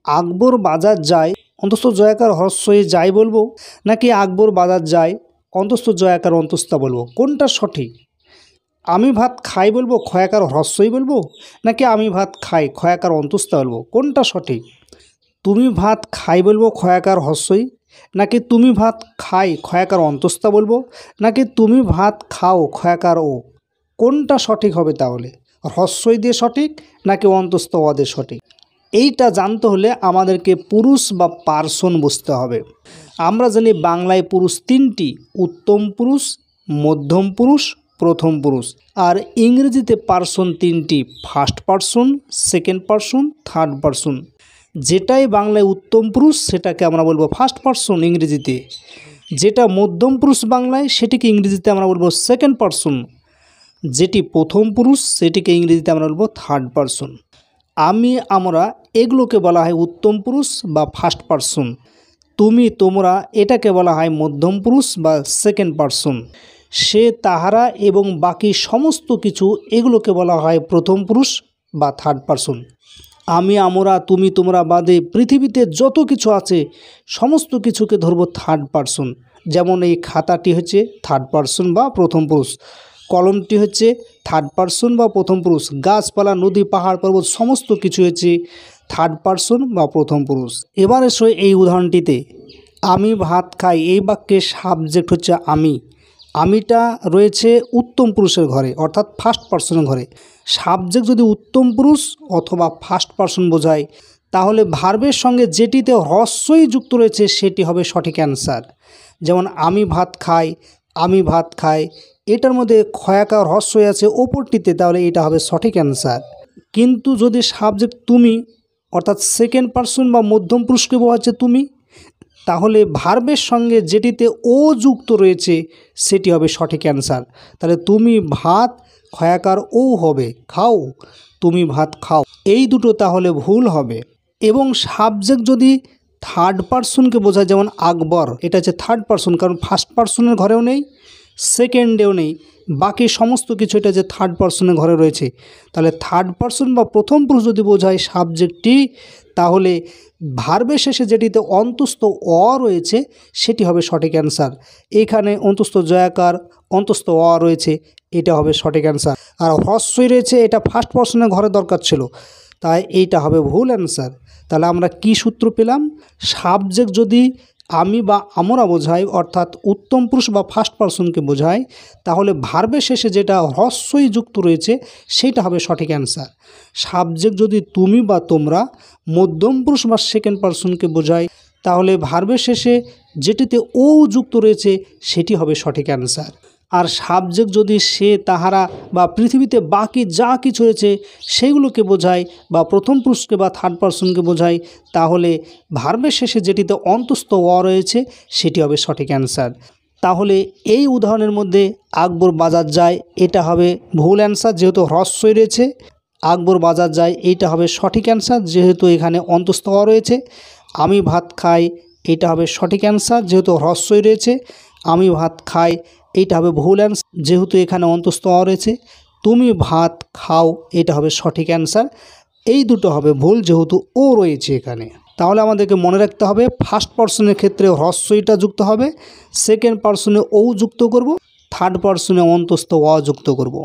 আকবর বাজার যায় অন্তস্থ জয়াকার হ্রস্বই যাই বলবো, নাকি আকবর বাজার যায় অন্তস্থ জয়াকার অন্তস্থা বলবো, কোনটা সঠিক? আমি ভাত খাই বলবো ক্ষয়াকার হ্রস্বই বলবো, নাকি আমি ভাত খাই ক্ষয়াকার অন্তস্থা বলবো, কোনটা সঠিক? তুমি ভাত খাই বলবো ক্ষয়াকার হ্রস্বই, নাকি তুমি ভাত খাই ক্ষয়াকার অন্তস্থা বলবো, নাকি তুমি ভাত খাও ক্ষয়াকার ও, কোনটা সঠিক হবে তাহলে? হ্রস্বই দিয়ে সঠিক নাকি অন্তস্থ অ দিয়ে সঠিক? এইটা জানতে হলে আমাদেরকে পুরুষ বা পার্সন বুঝতে হবে। আমরা জানি বাংলায় পুরুষ তিনটি, উত্তম পুরুষ, মধ্যম পুরুষ, প্রথম পুরুষ। আর ইংরেজিতে পার্সন তিনটি, first person, second person, third person. যেটাই বাংলায় উত্তম পুরুষ সেটাকে আমরা বলবো ফার্স্ট পার্সন ইংরেজিতে, যেটা মধ্যম পুরুষ বাংলায় সেটিকে ইংরেজিতে আমরা বলবো সেকেন্ড পার্সন, যেটি প্রথম পুরুষ সেটিকে ইংরেজিতে আমরা বলবো থার্ড পার্সন। আমি আমরা এগুলোকে বলা হয় উত্তম পুরুষ বা ফার্স্ট পার্সন। তুমি তোমরা এটাকে বলা হয় মধ্যম পুরুষ বা সেকেন্ড পার্সন। সে তাহারা এবং বাকি সমস্ত কিছু এগুলোকে বলা হয় প্রথম পুরুষ বা থার্ড পার্সন। আমি আমরা তুমি তোমরা বাদে পৃথিবীতে যত কিছু আছে সমস্ত কিছুকে ধরবো থার্ড পার্সন। যেমন এই খাতাটি হচ্ছে থার্ড পার্সন বা প্রথম পুরুষ, কলমটি হচ্ছে থার্ড পার্সন বা প্রথম পুরুষ, গাছপালা নদী পাহাড় পর্বত সমস্ত কিছু হচ্ছে থার্ড পার্সন বা প্রথম পুরুষ। এবার এসো এই উদাহরণটিতে, আমি ভাত খাই এই বাক্যের সাবজেক্ট হচ্ছে আমি। আমিটা রয়েছে উত্তম পুরুষের ঘরে অর্থাৎ ফার্স্ট পার্সনের ঘরে। সাবজেক্ট যদি উত্তম পুরুষ অথবা ফার্স্ট পার্সন বোঝায় তাহলে ভার্বের সঙ্গে যেটিতে হ্রস্বই যুক্ত রয়েছে সেটি হবে সঠিক অ্যান্সার। যেমন আমি ভাত খাই, আমি ভাত খাই, এটার মধ্যে ক্ষয়াকার হ্রস্বই আছে ওপরটিতে, তাহলে এটা হবে সঠিক অ্যান্সার। কিন্তু যদি সাবজেক্ট তুমি অর্থাৎ সেকেন্ড পার্সন বা মধ্যম পুরুষকে বোঝাচ্ছে তুমি, তাহলে ভার্বের সঙ্গে যেটিতে ও যুক্ত রয়েছে সেটি হবে সঠিক অ্যান্সার। তাহলে তুমি ভাত ক্ষয়াকার ও হবে খাও, তুমি ভাত খাও, এই দুটো তাহলে ভুল হবে। এবং সাবজেক্ট যদি থার্ড পার্সনকে বোঝায়, যেমন আকবর, এটা হচ্ছে থার্ড পার্সন, কারণ ফার্স্ট পার্সনের ঘরেও নেই সেকেন্ডেও নেই, বাকি সমস্ত কিছু এটা যে থার্ড পার্সনের ঘরে রয়েছে। তাহলে থার্ড পার্সন বা প্রথম পুরুষ যদি বোঝায় সাবজেক্টটি, তাহলে ভার্বের শেষে যেটিতে অন্তস্থ অ রয়েছে সেটি হবে সঠিক অ্যান্সার। এখানে অন্তস্থ জয়াকার অন্তস্থ অ রয়েছে, এটা হবে সঠিক অ্যান্সার। আর হ্রস্বই রয়েছে, এটা ফার্স্ট পার্সনের ঘরে দরকার ছিল, তাই এইটা হবে ভুল অ্যান্সার। তাহলে আমরা কি সূত্র পেলাম? সাবজেক্ট যদি আমি বা আমরা বোঝাই অর্থাৎ উত্তম পুরুষ বা ফার্স্ট পার্সনকে বোঝায়, তাহলে ভার্বের শেষে যেটা হ্রস্বই যুক্ত রয়েছে সেটা হবে সঠিক অ্যান্সার। সাবজেক্ট যদি তুমি বা তোমরা মধ্যম পুরুষ বা সেকেন্ড পার্সনকে বোঝায়, তাহলে ভার্বের শেষে যেটিতে ও যুক্ত রয়েছে সেটি হবে সঠিক অ্যান্সার। আর সাবজেক্ট যদি সে তাহারা বা পৃথিবীতে বাকি যা কিছু রয়েছে সেগুলোকে বোঝায় বা প্রথম পুরুষকে বা থার্ড পার্সনকে বোঝায়, তাহলে ভার্বের শেষে যেটিতে অন্তস্থ অ রয়েছে সেটি হবে সঠিক অ্যান্সার। তাহলে এই উদাহরণের মধ্যে আকবর বাজার যায় এটা হবে ভুল অ্যান্সার, যেহেতু হ্রস্বই রয়েছে। আকবর বাজার যায় এইটা হবে সঠিক অ্যান্সার, যেহেতু এখানে অন্তস্থ অ রয়েছে। আমি ভাত খাই এটা হবে সঠিক অ্যান্সার, যেহেতু হ্রস্বই রয়েছে। আমি ভাত খাই এইটা হবে ভুল অ্যান্সার, যেহেতু এখানে অন্তস্থ অ রয়েছে। তুমি ভাত খাও এটা হবে সঠিক অ্যান্সার, এই দুটো হবে ভুল যেহেতু ও রয়েছে এখানে। তাহলে আমাদেরকে মনে রাখতে হবে ফার্স্ট পার্সনের ক্ষেত্রে হ্রস্বইটা যুক্ত হবে, সেকেন্ড পার্সনে ও যুক্ত করব, থার্ড পার্সনে অন্তস্থ অ যুক্ত করব।